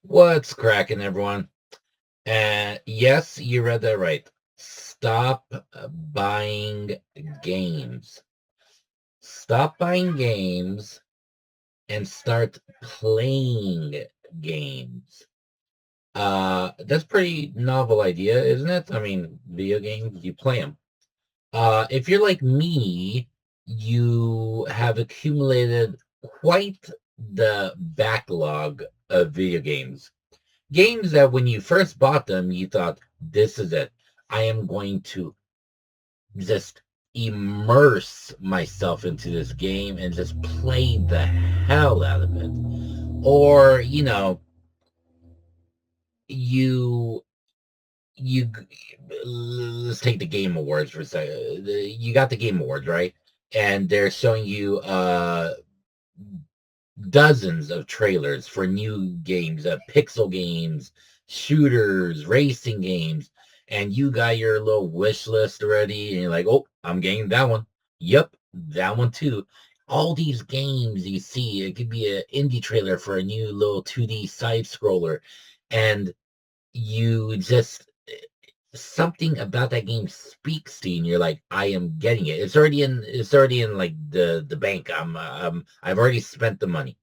What's cracking, everyone? And yes, you read that right. Stop buying games. Stop buying games and start playing games. That's a pretty novel idea, isn't it? I mean, video games, you play them. If you're like me, you have accumulated quite the backlog of video games. Games that when you first bought them, you thought, this is it. I am going to just immerse myself into this game and just play the hell out of it. Or, you you let's take the Game Awards for a second. You got the Game Awards, right? And they're showing you dozens of trailers for new games, pixel games, shooters, racing games, and you got your little wish list already, and you're like, oh, I'm getting that one. Yep, that one too. All these games you see, it could be an indie trailer for a new little 2D side scroller, and you just something about that game speaks to you and you're like, I am getting it. It's already in like the bank. I've already spent the money.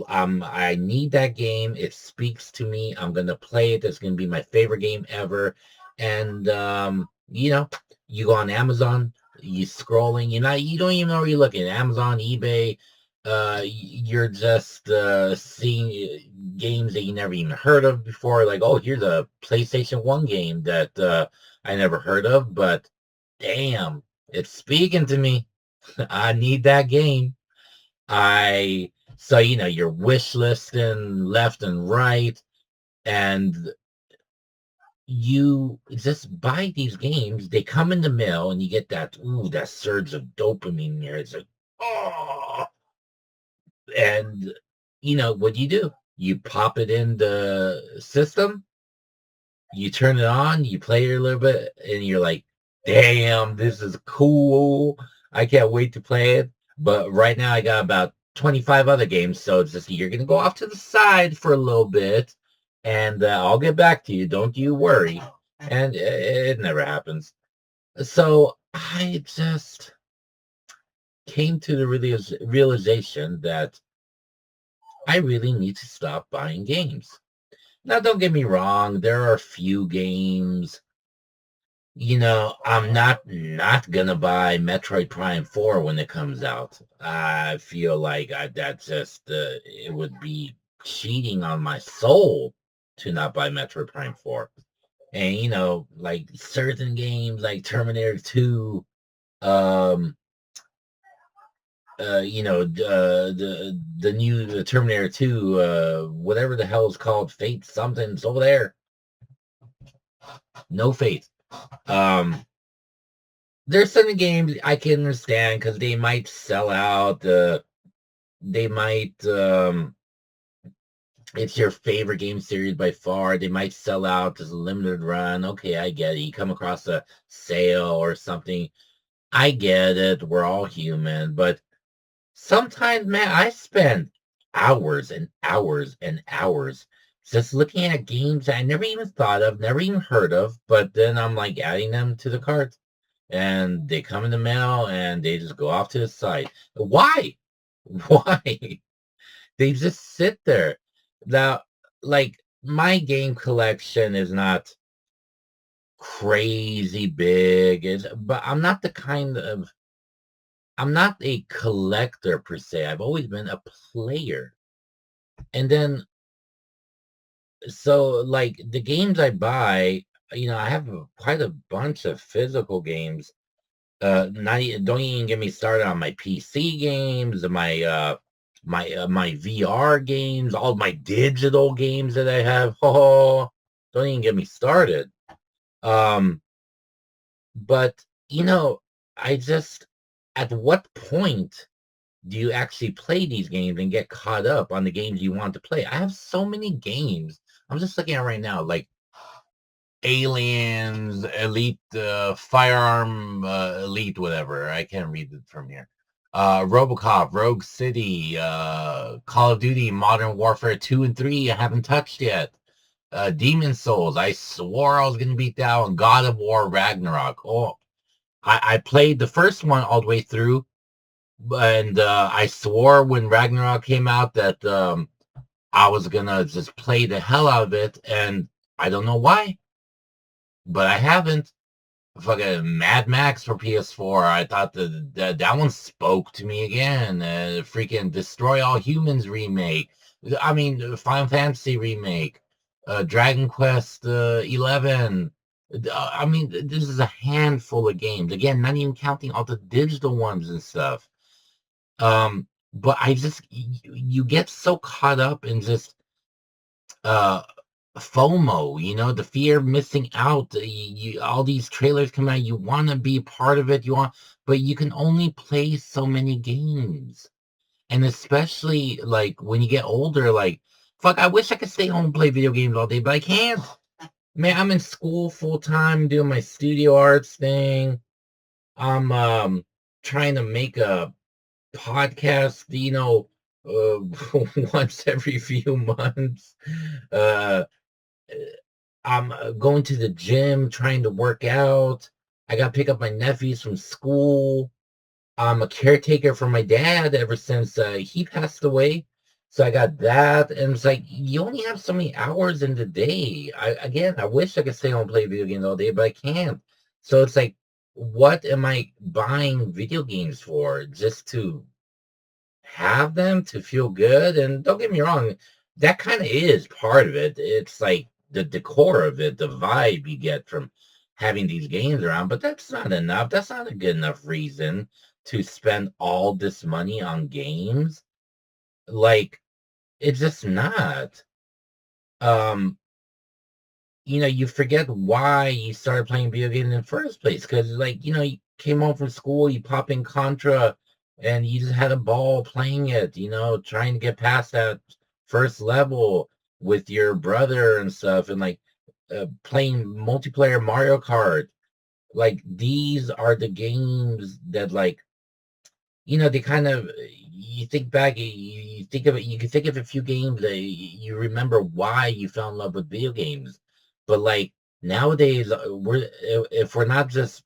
I need that game. It speaks to me. I'm gonna play it. It's gonna be my favorite game ever. And you go on Amazon, you scrolling, you don't even know where you're looking. Amazon, eBay, you're just seeing games that you never even heard of before. Like, oh, here's a PlayStation 1 game that I never heard of, but damn, it's speaking to me. I need that game. I so you're wish listing left and right, and you just buy these games. They come in the mail, and you get that surge of dopamine there. It's like, oh, and what do? You pop it in the system, you turn it on, you play it a little bit, and you're like, damn, this is cool. I can't wait to play it. But right now I got about 25 other games, so it's just you're gonna go off to the side for a little bit, and I'll get back to you. Don't you worry. And it never happens. So I just came to the realization that I really need to stop buying games. Now, don't get me wrong, there are a few games. I'm not gonna buy Metroid Prime 4 when it comes out. I feel like that just it would be cheating on my soul to not buy Metroid Prime 4. And like certain games like Terminator 2, um, the new Terminator 2, whatever the hell is called, Fate something's over there. No Fate. Um, there's certain games I can understand because they might sell out. They might. It's your favorite game series by far. They might sell out as a limited run. Okay, I get it. You come across a sale or something. I get it. We're all human, but sometimes, man, I spend hours and hours and hours just looking at games I never even thought of, never even heard of, but then I'm like adding them to the cart and they come in the mail and they just go off to the side. Why? Why? They just sit there. Now, like my game collection is not crazy big, but I'm not a collector per se. I've always been a player. And then so like the games I buy, I have quite a bunch of physical games. Don't even get me started on my PC games, my VR games, all my digital games that I have. Oh, don't even get me started. Um, but I just at what point do you actually play these games and get caught up on the games you want to play? I have so many games. I'm just looking at right now, like Aliens, Elite, Firearm, Elite, whatever. I can't read it from here. RoboCop, Rogue City, Call of Duty, Modern Warfare 2 and 3, I haven't touched yet. Demon Souls, I swore I was going to beat that one. God of War, Ragnarok. Oh, I played the first one all the way through, and I swore when Ragnarok came out that I was going to just play the hell out of it, and I don't know why, but I haven't. Fucking Mad Max for PS4. I thought that one spoke to me again. Freaking Destroy All Humans remake. I mean, Final Fantasy remake. Dragon Quest 11. I mean, this is a handful of games. Again, not even counting all the digital ones and stuff. But I just you get so caught up in just uh FOMO, the fear of missing out. All these trailers come out, you want to be part of it, but you can only play so many games. And especially like when you get older, like, fuck, I wish I could stay home and play video games all day, but I can't. Man, I'm in school full time doing my studio arts thing. I'm trying to make a podcast, once every few months. Uh I'm going to the gym, trying to work out. I got to pick up my nephews from school. I'm a caretaker for my dad ever since he passed away. So I got that. And it's like, you only have so many hours in the day. I wish I could stay home and play video games all day, but I can't. So it's like, what am I buying video games for? Just to have them, to feel good? And don't get me wrong, that kind of is part of it. It's like the decor of it, the vibe you get from having these games around, but that's not enough. That's not a good enough reason to spend all this money on games. Like, it's just not. Um, you forget why you started playing video games in the first place. Because, like, you came home from school, you pop in Contra, and you just had a ball playing it, trying to get past that first level with your brother and stuff, and like playing multiplayer Mario Kart. Like, these are the games that, like, they kind of, you think back, you think of it, you can think of a few games that you remember why you fell in love with video games. But like nowadays, if we're not just,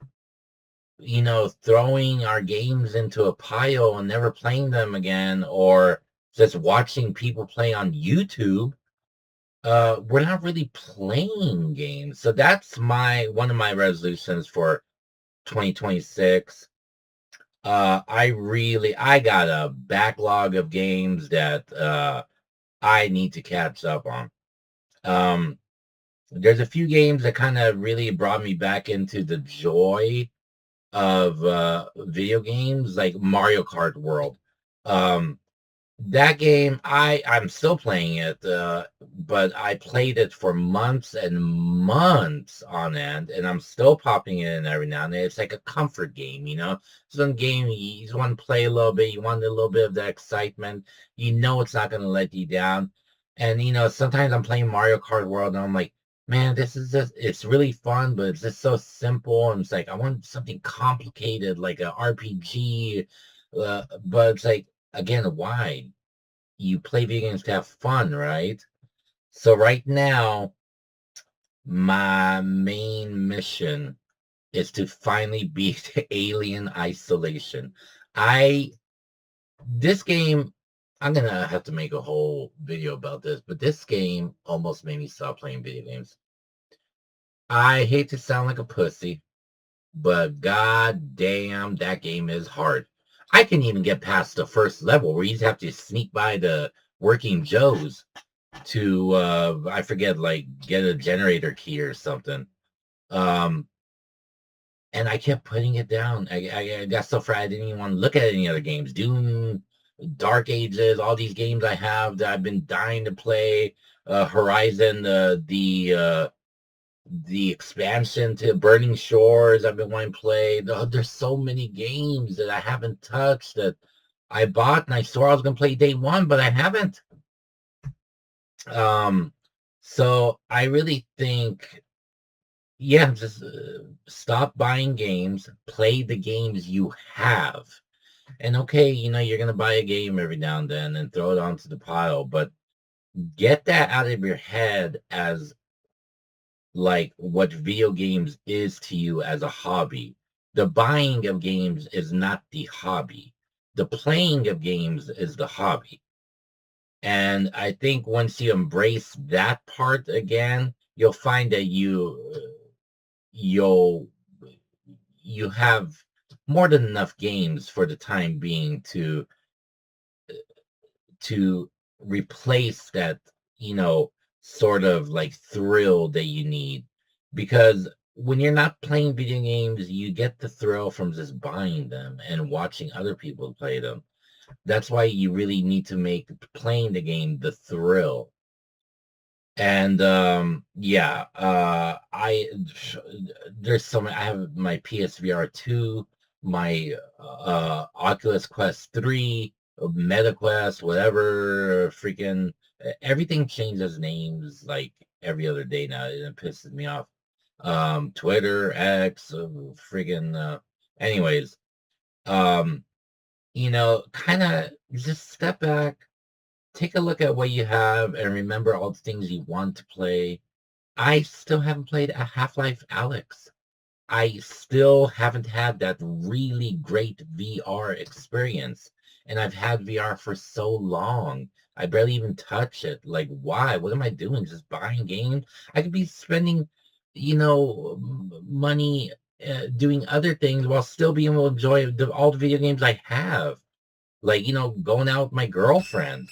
throwing our games into a pile and never playing them again, or just watching people play on YouTube, we're not really playing games. So that's one of my resolutions for 2026. I got a backlog of games that I need to catch up on. There's a few games that kind of really brought me back into the joy of video games, like Mario Kart World. That game, I'm still playing it, but I played it for months and months on end, and I'm still popping it in every now and then. It's like a comfort game, Some game you just want to play a little bit, you want a little bit of that excitement. It's not going to let you down. And sometimes I'm playing Mario Kart World, and I'm like, man, it's really fun, but it's just so simple. And it's like I want something complicated, like a RPG, but it's like, again, why? You play video games to have fun, right? So right now, my main mission is to finally beat Alien Isolation. This game, I'm gonna have to make a whole video about this, but this game almost made me stop playing video games. I hate to sound like a pussy, but god damn, that game is hard. I can even get past the first level where you just have to sneak by the working Joes to I forget, like, get a generator key or something. And I kept putting it down. I got so far I didn't even want to look at any other games. Doom, Dark Ages, all these games I have that I've been dying to play. Horizon, the expansion to Burning Shores, I've been wanting to play. There's so many games that I haven't touched that I bought and I swore I was gonna play day one, but I haven't. So I really think, just stop buying games, play the games you have. And okay, you're gonna buy a game every now and then and throw it onto the pile, but get that out of your head as like what video games is to you as a hobby. The buying of games is not the hobby. The playing of games is the hobby. And I think once you embrace that part again, you'll find that you'll you have more than enough games for the time being to replace that, sort of like thrill that you need. Because when you're not playing video games, you get the thrill from just buying them and watching other people play them. That's why you really need to make playing the game the thrill. And yeah, I there's some. I have my PSVR 2, my Oculus Quest 3, MetaQuest, whatever, freaking everything changes names like every other day now, and it pisses me off. Twitter, X, freaking anyways, um, kind of just step back, take a look at what you have, and remember all the things you want to play. I still haven't played a Half-Life Alyx. I still haven't had that really great VR experience. And I've had VR for so long. I barely even touch it. Like, why? What am I doing? Just buying games? I could be spending, money doing other things while still being able to enjoy all the video games I have. Like, going out with my girlfriend.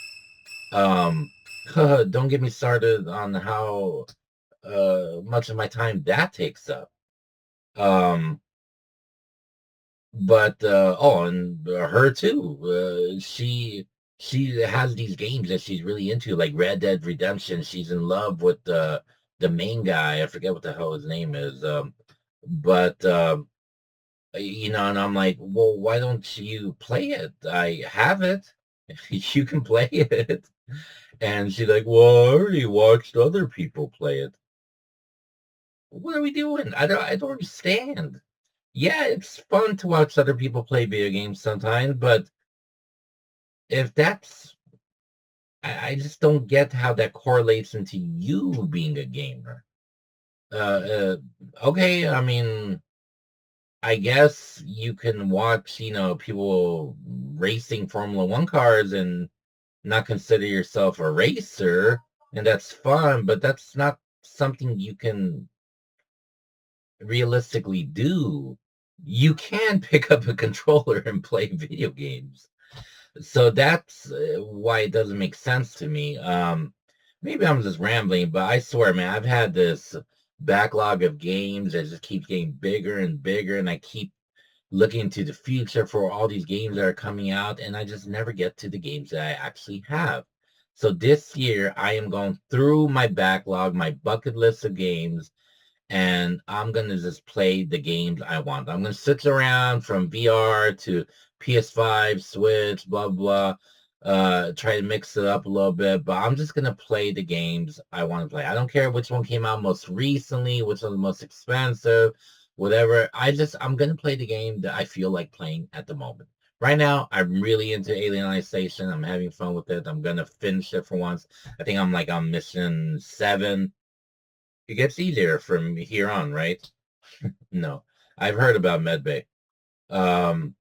Um, don't get me started on how much of my time that takes up. Um, but oh, and her too. She has these games that she's really into, like Red Dead Redemption. She's in love with the main guy. I forget what the hell his name is. But and I'm like, well, why don't you play it? I have it. You can play it. And she's like, well, I already watched other people play it. What are we doing? I don't understand. Yeah, it's fun to watch other people play video games sometimes, but if that's I just don't get how that correlates into you being a gamer. Uh, okay, I mean, I guess you can watch, people racing Formula One cars and not consider yourself a racer, and that's fun, but that's not something you can realistically do. You can pick up a controller and play video games. So that's why it doesn't make sense to me. Maybe I'm just rambling, but I swear, man, I've had this backlog of games that just keeps getting bigger and bigger, and I keep looking to the future for all these games that are coming out, and I just never get to the games that I actually have. So this year, I am going through my backlog, my bucket list of games, and I'm gonna just play the games I want. I'm gonna switch around from VR to PS5, Switch, blah blah. Try to mix it up a little bit, but I'm just gonna play the games I want to play. I don't care which one came out most recently, which one's the most expensive, whatever. I'm gonna play the game that I feel like playing at the moment. Right now, I'm really into Alien Isolation. I'm having fun with it. I'm gonna finish it for once. I think I'm like on mission 7. It gets easier from here on, right? No, I've heard about Medbay. Um,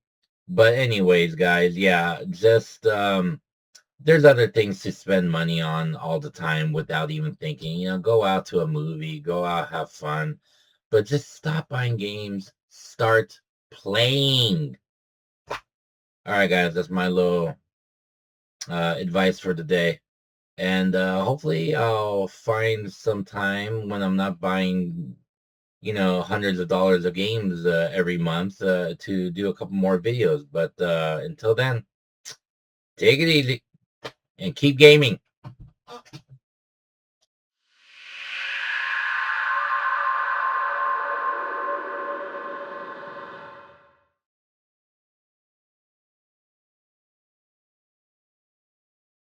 but anyways, guys, yeah, just there's other things to spend money on all the time without even thinking. Go out to a movie, go out, have fun, but just stop buying games, start playing. All right, guys, that's my little advice for today. And hopefully I'll find some time when I'm not buying hundreds of dollars of games every month to do a couple more videos. But until then, take it easy and keep gaming.